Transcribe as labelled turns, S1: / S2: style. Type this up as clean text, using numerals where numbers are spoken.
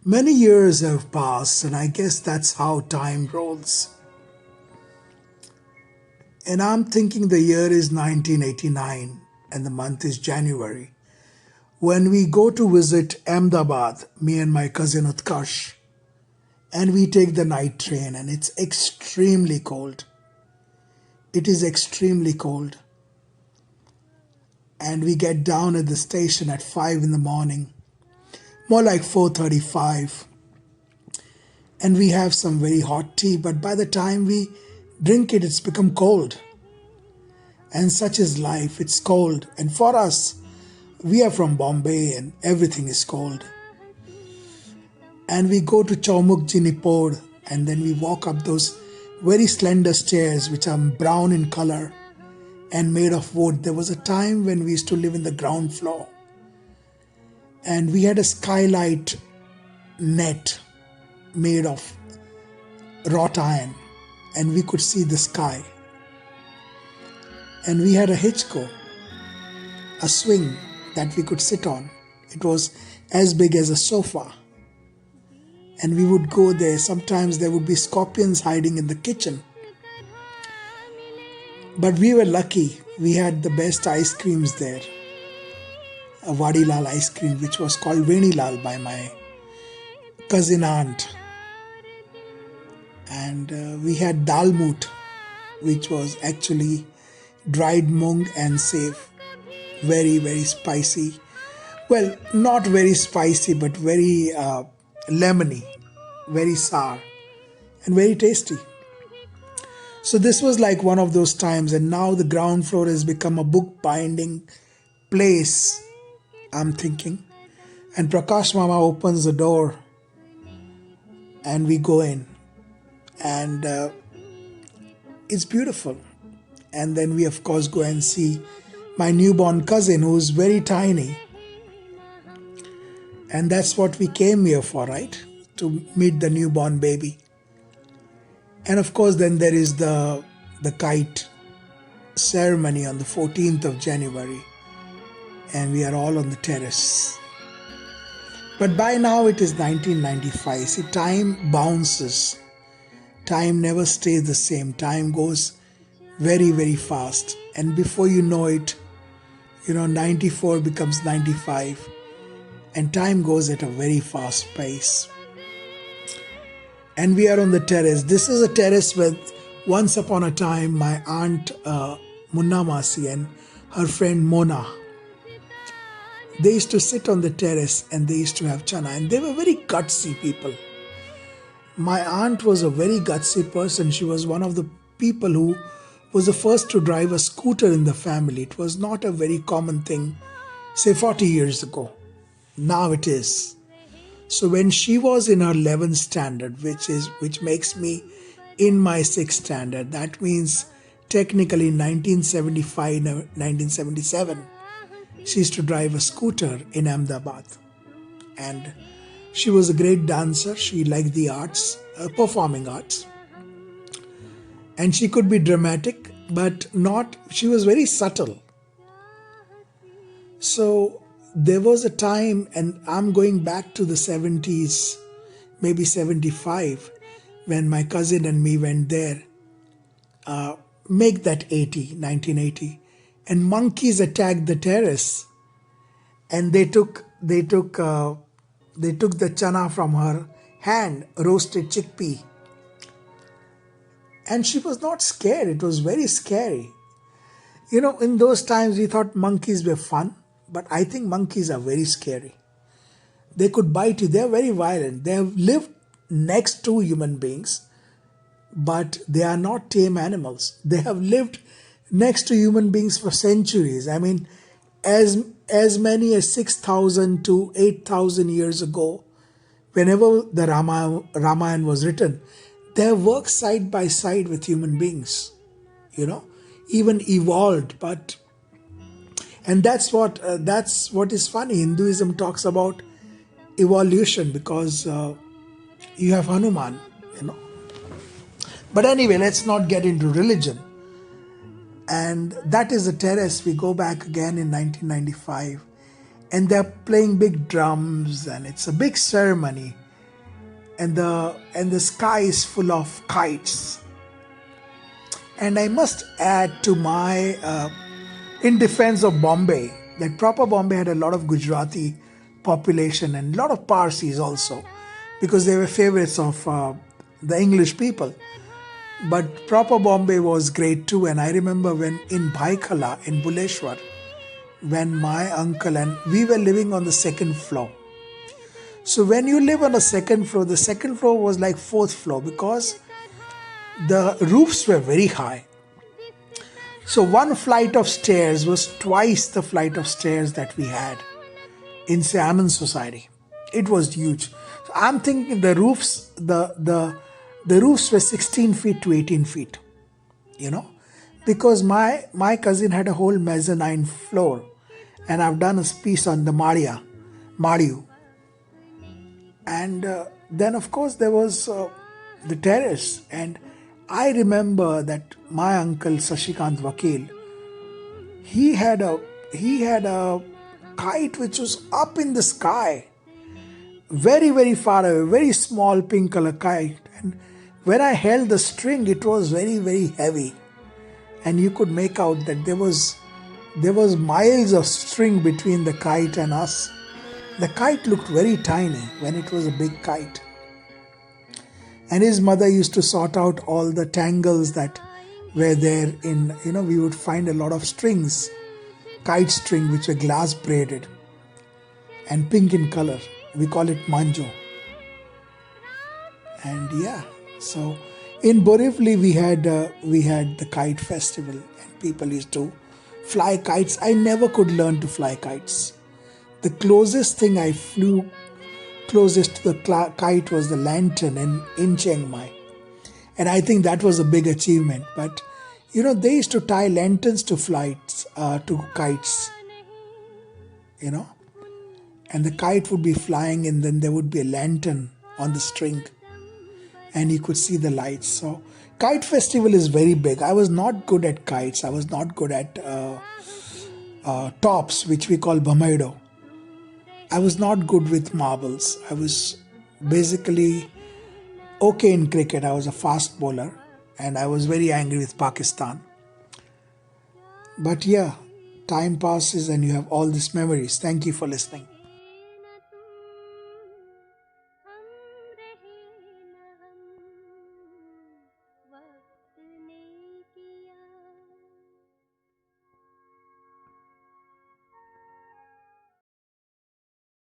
S1: Many years have passed, and I guess that's how time rolls. And I'm thinking the year is 1989 and the month is January. When we go to visit Amdavad, me and my cousin Utkarsh, and we take the night train, and it's extremely cold. It is extremely cold. And we get down at the station at 5 in the morning, more like 4:35. And we have some very hot tea, but by the time we drink it, it's become cold. And such is life, it's cold. And for us, we are from Bombay and everything is cold. And we go to Chaumuk Jinipod, and then we walk up those very slender stairs which are brown in color and made of wood. There was a time when we used to live in the ground floor, and we had a skylight net made of wrought iron, and we could see the sky. And we had a hitchco, a swing that we could sit on. It was as big as a sofa. And we would go there. Sometimes there would be scorpions hiding in the kitchen. But we were lucky. We had the best ice creams there. A Vadilal ice cream, which was called Venilal by my cousin aunt. And we had dalmoot, which was actually dried mung and save. Very, very spicy. Well, not very spicy, but very lemony, very sour, and very tasty. So this was like one of those times, and now the ground floor has become a book binding place, I'm thinking. And Prakash Mama opens the door, and we go in, and it's beautiful. And then we of course go and see my newborn cousin, who's very tiny. And that's what we came here for, right? To meet the newborn baby. And of course then there is the kite ceremony on the 14th of January. And we are all on the terrace. But by now it is 1995. See, time bounces. Time never stays the same. Time goes very, very fast. And before you know it, 94 becomes 95. And time goes at a very fast pace. And we are on the terrace. This is a terrace where once upon a time my aunt Munna Masi and her friend Mona, they used to sit on the terrace and they used to have chana. And they were very gutsy people. My aunt was a very gutsy person. She was one of the people who was the first to drive a scooter in the family. It was not a very common thing, say 40 years ago. Now it is. So when she was in her 11th standard, which makes me in my 6th standard, that means technically 1975, 1977, she used to drive a scooter in Amdavad. And she was a great dancer. She liked the arts, performing arts. And she could be dramatic, but she was very subtle. So there was a time, and I'm going back to the 70s, maybe 75, when my cousin and me went there, make that 1980, and monkeys attacked the terrace, and they took the chana from her hand, roasted chickpea, and she was not scared. It was very scary. In those times we thought monkeys were fun. But I think monkeys are very scary. They could bite you. They are very violent. They have lived next to human beings, but they are not tame animals. They have lived next to human beings for centuries. I mean, as many as 6,000 to 8,000 years ago, whenever the Ramayana was written, they have worked side by side with human beings, even evolved, and that's what is funny. Hinduism talks about evolution because you have Hanuman, But anyway, let's not get into religion. And that is the terrace. We go back again in 1995, and they're playing big drums, and it's a big ceremony. and the sky is full of kites. And I must add to my in defense of Bombay, that proper Bombay had a lot of Gujarati population and a lot of Parsis also, because they were favorites of the English people. But proper Bombay was great too. And I remember when in Bhaikala, in Buleshwar, when my uncle and we were living on the second floor. So when you live on a second floor, the second floor was like fourth floor because the roofs were very high. So one flight of stairs was twice the flight of stairs that we had in say Anand Society. It was huge. So I'm thinking the roofs, the roofs were 16 feet to 18 feet, you know, because my cousin had a whole mezzanine floor, and I've done a piece on the Mariu. And then of course there was the terrace, and I remember that my uncle Sashikant Vakil, he had a kite which was up in the sky, very very far away, very small pink color kite. And when I held the string, it was very very heavy, and you could make out that there was miles of string between the kite and us. The kite looked very tiny when it was a big kite. And his mother used to sort out all the tangles that were there in, we would find a lot of strings, kite string, which were glass braided and pink in color. We call it manjo. And yeah, so in Borivali we had the kite festival, and people used to fly kites. I never could learn to fly kites. The closest thing I flew closest to the kite was the lantern in Chiang Mai. And I think that was a big achievement. But, they used to tie lanterns to to kites, and the kite would be flying, and then there would be a lantern on the string, and you could see the lights. So kite festival is very big. I was not good at kites. I was not good at tops, which we call bamaido. I was not good with marbles. I was basically okay in cricket. I was a fast bowler, and I was very angry with Pakistan. But yeah, time passes and you have all these memories. Thank you for listening.